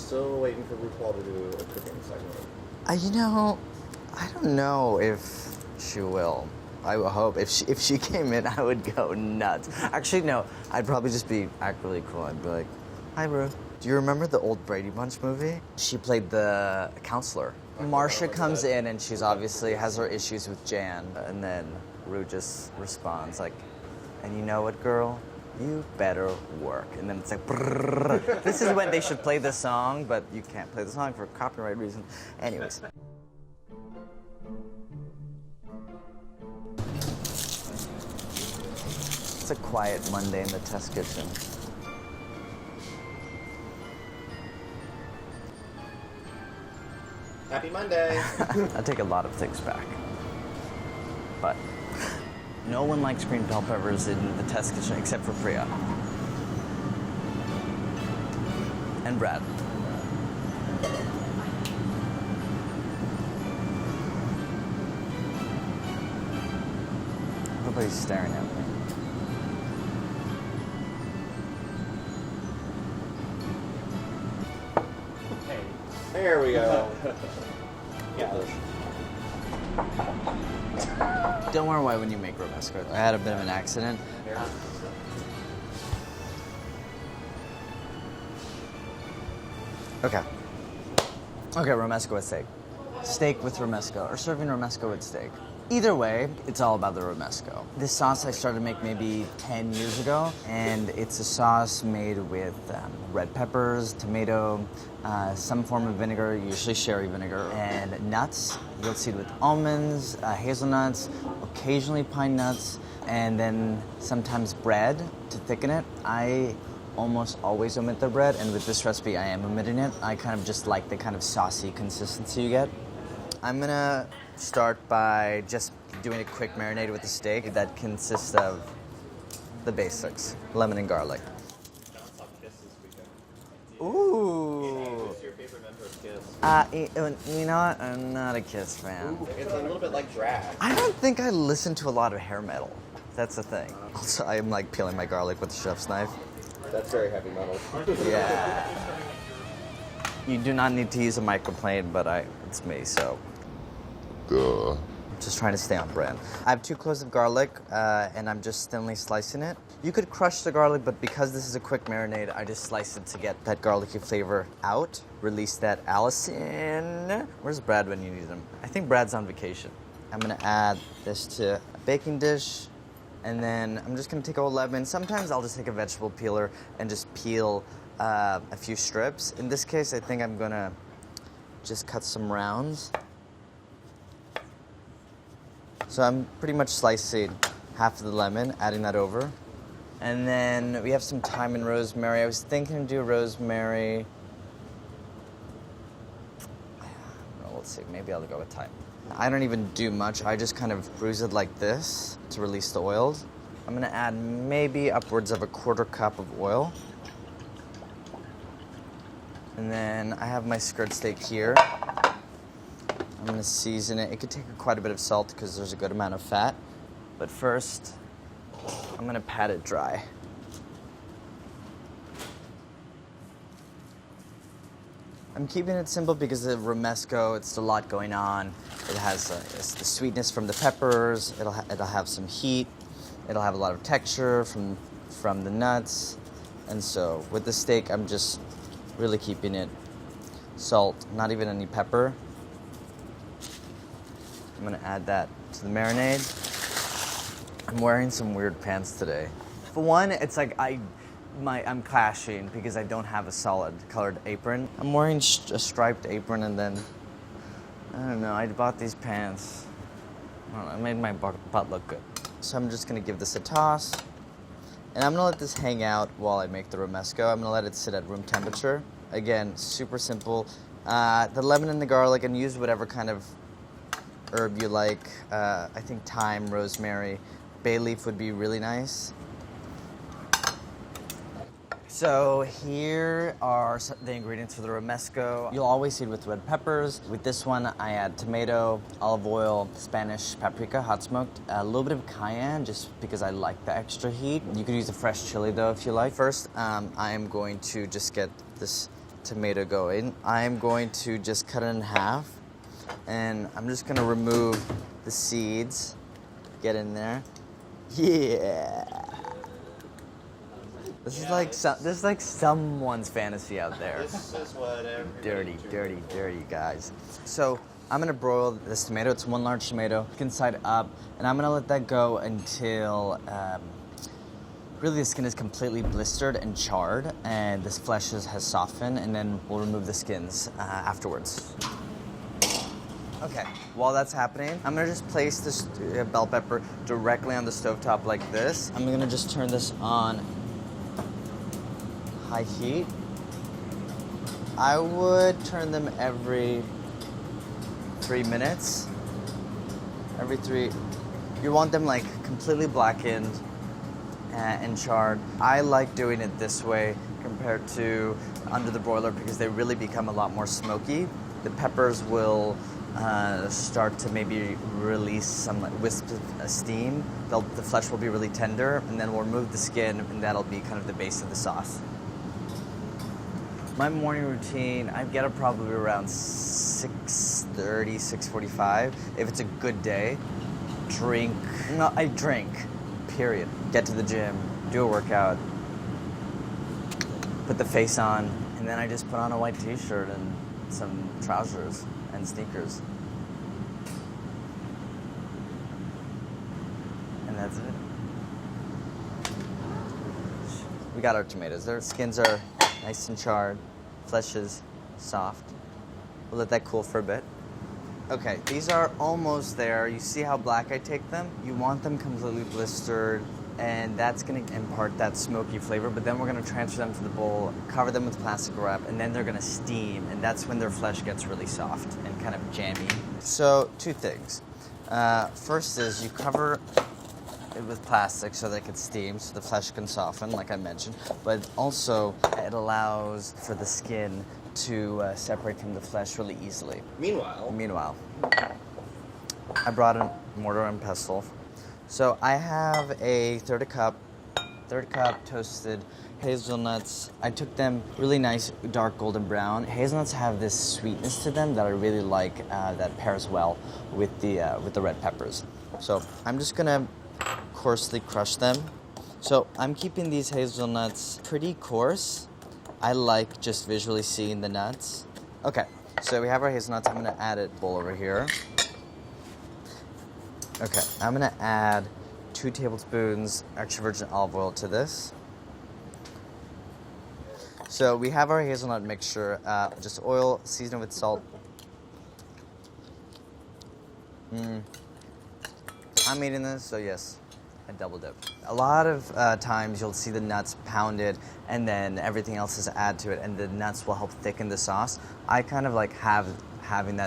still waiting for RuPaul to do a cooking segment. You know, I don't know if she will. I would hope. If she came in, I would go nuts. Actually, no. I'd probably just act really cool. I'd be like, "Hi, Ru. Do you remember the old Brady Bunch movie? She played the counselor. Marsha comes in and she's obviously has her issues with Jan, and then Ru just responds like, "And you know what, girl? You better work." And then it's like, brrr. This is when they should play the song, but you can't play the song for copyright reasons. Anyways. It's a quiet Monday in the test kitchen. Happy Monday! I take a lot of things back. But no one likes green bell peppers in the test kitchen except for Priya. And Brad. Everybody's staring at me. There we go. Don't worry why when you make Romesco. I had a bit of an accident. Okay, Romesco with steak. Steak with Romesco, or serving Romesco with steak. Either way, it's all about the Romesco. This sauce I started to make maybe 10 years ago, and it's a sauce made with red peppers, tomato, some form of vinegar, usually sherry vinegar, and nuts. You'll see it with almonds, hazelnuts, occasionally pine nuts, and then sometimes bread to thicken it. I almost always omit the bread, and with this recipe I am omitting it. I kind of just like the kind of saucy consistency you get. I'm gonna start by just doing a quick marinade with the steak that consists of the basics, lemon and garlic. Ooh. Who's your favorite member of Kiss? You know what? I'm not a Kiss fan. It's a little bit like drag. I don't think I listen to a lot of hair metal. That's the thing. Also, I am like peeling my garlic with a chef's knife. That's very heavy metal. Yeah. You do not need to use a microplane, but it's me, so. Just trying to stay on brand. I have 2 cloves of garlic, and I'm just thinly slicing it. You could crush the garlic, but because this is a quick marinade, I just slice it to get that garlicky flavor out. Release that Allison. Where's Brad when you need him? I think Brad's on vacation. I'm gonna add this to a baking dish, and then I'm just gonna take a whole lemon. Sometimes I'll just take a vegetable peeler and just peel a few strips. In this case, I think I'm gonna just cut some rounds. So I'm pretty much slicing half of the lemon, adding that over. And then we have some thyme and rosemary. I was thinking to do rosemary. Well, let's see, maybe I'll go with thyme. I don't even do much. I just kind of bruise it like this to release the oils. I'm gonna add maybe upwards of a 1/4 cup of oil. And then I have my skirt steak here. I'm gonna season it. It could take quite a bit of salt because there's a good amount of fat. But first, I'm gonna pat it dry. I'm keeping it simple because the Romesco, it's a lot going on. It has it's the sweetness from the peppers. It'll have some heat. It'll have a lot of texture from the nuts. And so with the steak, I'm just really keeping it salt, not even any pepper. I'm gonna add that to the marinade. I'm wearing some weird pants today. For one, it's like I'm clashing because I don't have a solid colored apron. I'm wearing a striped apron, and then, I don't know, I bought these pants. I don't know, it made my butt look good. So I'm just gonna give this a toss. And I'm gonna let this hang out while I make the Romesco. I'm gonna let it sit at room temperature. Again, super simple. The lemon and the garlic, and use whatever kind of herb you like. I think thyme, rosemary, bay leaf would be really nice. So here are the ingredients for the Romesco. You'll always see it with red peppers. With this one, I add tomato, olive oil, Spanish paprika, hot smoked, a little bit of cayenne, just because I like the extra heat. You could use a fresh chili though if you like. First, I am going to just get this tomato going. I'm going to just cut it in half, and I'm just gonna remove the seeds. Get in there. Yeah. This is like someone's fantasy out there. This is what Dirty guys. So I'm gonna broil this tomato. It's one large tomato, skin side up, and I'm gonna let that go until really the skin is completely blistered and charred, and this flesh has softened, and then we'll remove the skins afterwards. Okay, while that's happening, I'm gonna just place this bell pepper directly on the stovetop like this. I'm gonna just turn this on high heat. I would turn them every 3 minutes. Every 3. You want them like completely blackened and charred. I like doing it this way compared to under the broiler because they really become a lot more smoky. The peppers will start to maybe release some wisps of steam. The flesh will be really tender, and then we'll remove the skin, and that'll be kind of the base of the sauce. My morning routine, I get up probably around 6:30, 6:45. If it's a good day, I drink, period. Get to the gym, do a workout, put the face on, and then I just put on a white t-shirt and some trousers and sneakers. And that's it. We got our tomatoes. Their skins are nice and charred. Flesh is soft. We'll let that cool for a bit. Okay, these are almost there. You see how black I take them? You want them completely blistered, and that's gonna impart that smoky flavor, but then we're gonna transfer them to the bowl, cover them with plastic wrap, and then they're gonna steam, and that's when their flesh gets really soft and kind of jammy. So, 2 things. First is you cover it with plastic so they can steam, so the flesh can soften, like I mentioned, but also it allows for the skin to separate from the flesh really easily. Meanwhile, I brought a mortar and pestle. So I have a third cup toasted hazelnuts. I took them really nice, dark golden brown. Hazelnuts have this sweetness to them that I really like, that pairs well with the red peppers. So I'm just gonna coarsely crush them. So I'm keeping these hazelnuts pretty coarse. I like just visually seeing the nuts. Okay, so we have our hazelnuts. I'm gonna add a bowl over here. Okay, I'm gonna add 2 tablespoons extra virgin olive oil to this. So we have our hazelnut mixture, just oil, seasoned with salt. I'm eating this, so yes, I double dip. A lot of times you'll see the nuts pounded and then everything else is added to it, and the nuts will help thicken the sauce. I kind of like having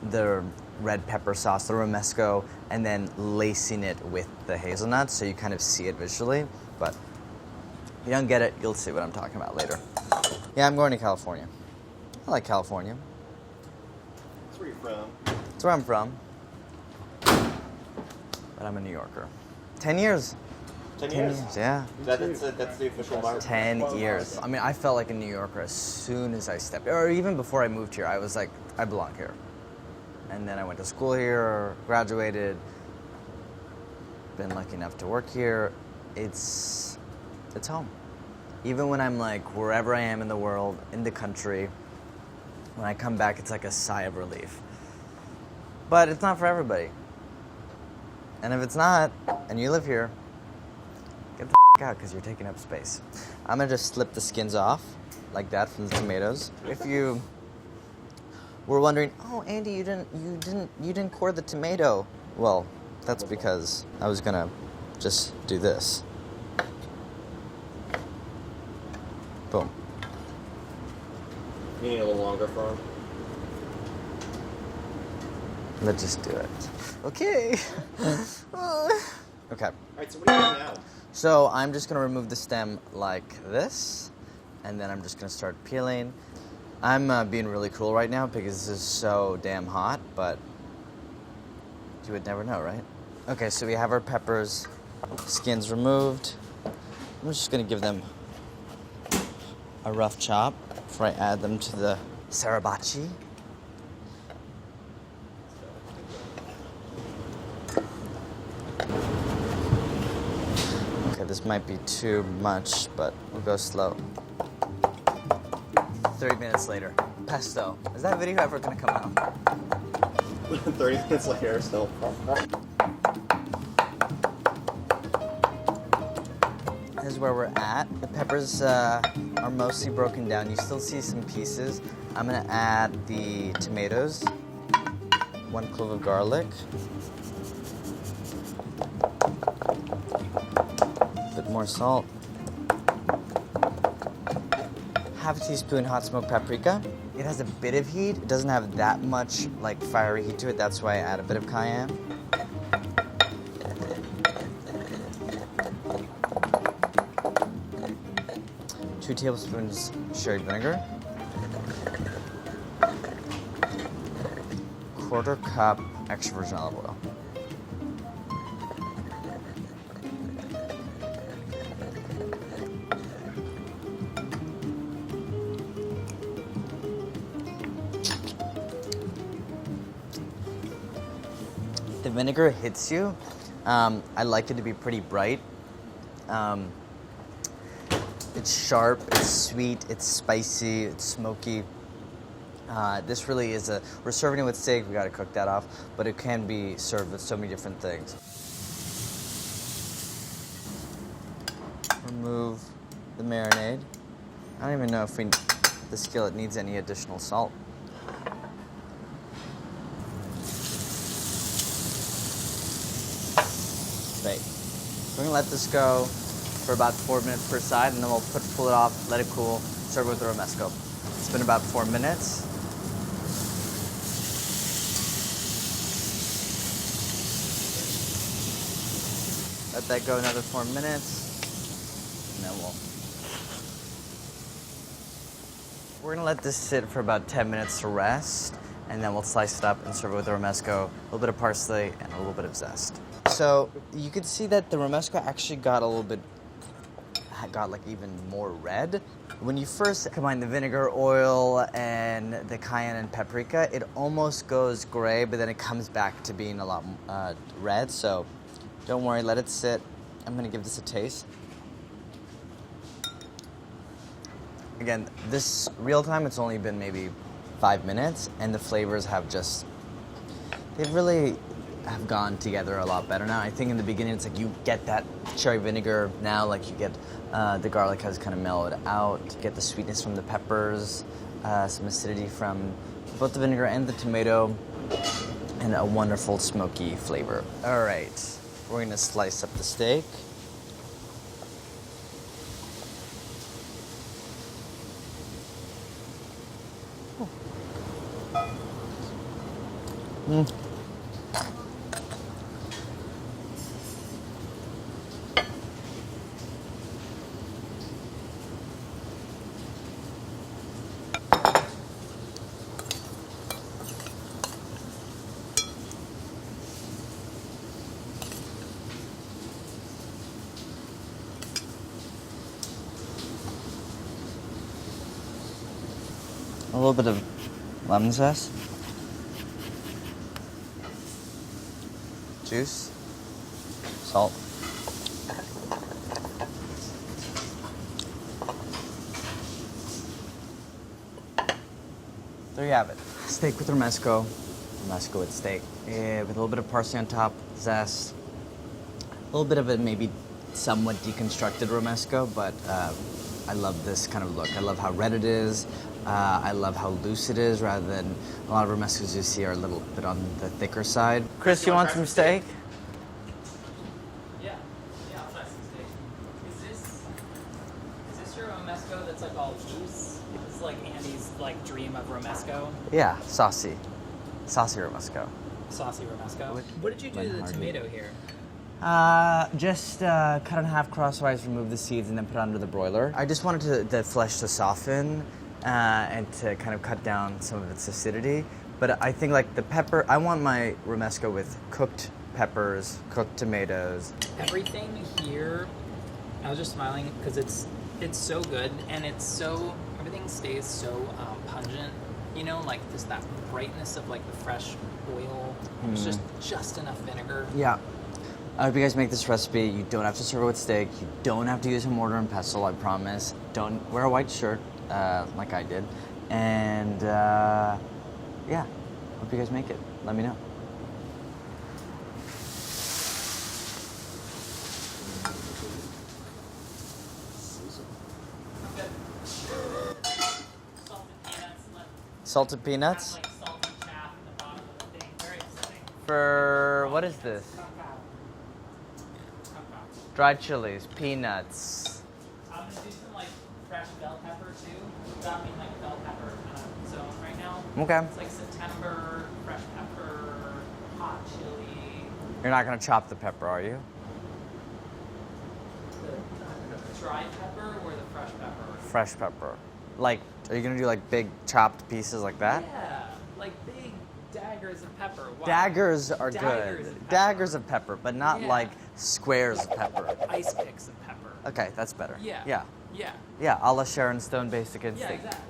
the red pepper sauce, the Romesco, and then lacing it with the hazelnuts so you kind of see it visually. But if you don't get it, you'll see what I'm talking about later. Yeah, I'm going to California. I like California. That's where you're from. That's where I'm from. But I'm a New Yorker. 10 years. 10 years? Yeah. That's the official mark. 10 years. I mean, I felt like a New Yorker as soon as I stepped, or even before I moved here. I was like, I belong here. And then I went to school here, graduated, been lucky enough to work here. It's home. Even when I'm like wherever I am in the world, in the country, when I come back, it's like a sigh of relief. But it's not for everybody. And if it's not, and you live here, get the out because you're taking up space. I'm gonna just slip the skins off like that from the tomatoes. If you were wondering, oh Andy, you didn't core the tomato. Well, that's because I was gonna just do this. Boom. You need a little longer for them? Let's just do it. Okay. Okay. Alright, so what are you doing now? So I'm just gonna remove the stem like this, and then I'm just gonna start peeling. I'm being really cruel right now because this is so damn hot, but you would never know, right? Okay, so we have our peppers, skins removed. I'm just gonna give them a rough chop before I add them to the sriracha. Okay, this might be too much, but we'll go slow. 30 minutes later. Pesto. Is that video ever gonna come out? 30 minutes later, still. This is where we're at. The peppers are mostly broken down. You still see some pieces. I'm gonna add the tomatoes, 1 clove of garlic, a bit more salt, half a teaspoon hot smoked paprika. It has a bit of heat. It doesn't have that much like fiery heat to it. That's why I add a bit of cayenne. 2 tablespoons sherry vinegar, 1/4 cup extra virgin olive oil. The vinegar hits you. I like it to be pretty bright. It's sharp, it's sweet, it's spicy, it's smoky. This really is we're serving it with steak, we gotta cook that off, but it can be served with so many different things. Remove the marinade. I don't even know if the skillet needs any additional salt. Great. We're gonna let this go for about 4 minutes per side, and then we'll pull it off, let it cool, serve it with the romesco. It's been about 4 minutes. Let that go another 4 minutes, and then we're gonna let this sit for about 10 minutes to rest, and then we'll slice it up and serve it with the romesco, a little bit of parsley, and a little bit of zest. So you can see that the romesco actually got like even more red. When you first combine the vinegar, oil, and the cayenne and paprika, it almost goes gray, but then it comes back to being a lot red. So don't worry, let it sit. I'm gonna give this a taste. Again, this real time, it's only been maybe 5 minutes, and the flavors they really have gone together a lot better now. I think in the beginning, it's like you get that cherry vinegar. Now, like you get the garlic has kind of mellowed out. You get the sweetness from the peppers, some acidity from both the vinegar and the tomato, and a wonderful smoky flavor. All right, we're gonna slice up the steak. A little bit of lemon zest, juice, salt. There you have it. Steak with romesco, romesco with steak, with a little bit of parsley on top, zest, a little bit of a maybe somewhat deconstructed romesco, but I love this kind of look. I love how red it is. I love how loose it is, rather than a lot of romescos you see are a little bit on the thicker side. Chris, you want some steak? Yeah, I'll try some steak. Is this your romesco that's like all loose? This is like Andy's like dream of romesco. Yeah, saucy romesco. Saucy romesco. What did you do to the tomato here? Just cut in half crosswise, remove the seeds, and then put it under the broiler. I just wanted the flesh to soften and to kind of cut down some of its acidity. But I think like the pepper, I want my romesco with cooked peppers, cooked tomatoes. Everything here, I was just smiling because it's It's so good, and it's so, everything stays so pungent, you know, like just that brightness of like the fresh oil. It's just enough vinegar. Yeah. I hope you guys make this recipe. You don't have to serve it with steak. You don't have to use a mortar and pestle, I promise. Don't wear a white shirt like I did. And yeah, hope you guys make it. Let me know. Salted peanuts? Like salty chaff at the bottom of the thing. Very exciting. For what is this? Kung pao. Dried chilies, peanuts. I'm gonna do some like fresh bell pepper too. Without being like bell pepper kind of zone right now. Okay. It's like September, fresh pepper, hot chili. You're not gonna chop the pepper, are you? The dried pepper or the fresh pepper? Fresh pepper. Like, are you gonna do like big chopped pieces like that? Yeah, like big daggers of pepper. Wow. Daggers are Daggers good. of pepper. Daggers of pepper, but not Yeah. like squares of pepper. Ice picks of pepper. Okay, that's better. Yeah. Yeah. Yeah. Yeah, a la Sharon Stone Basic Yeah, Instinct. exactly.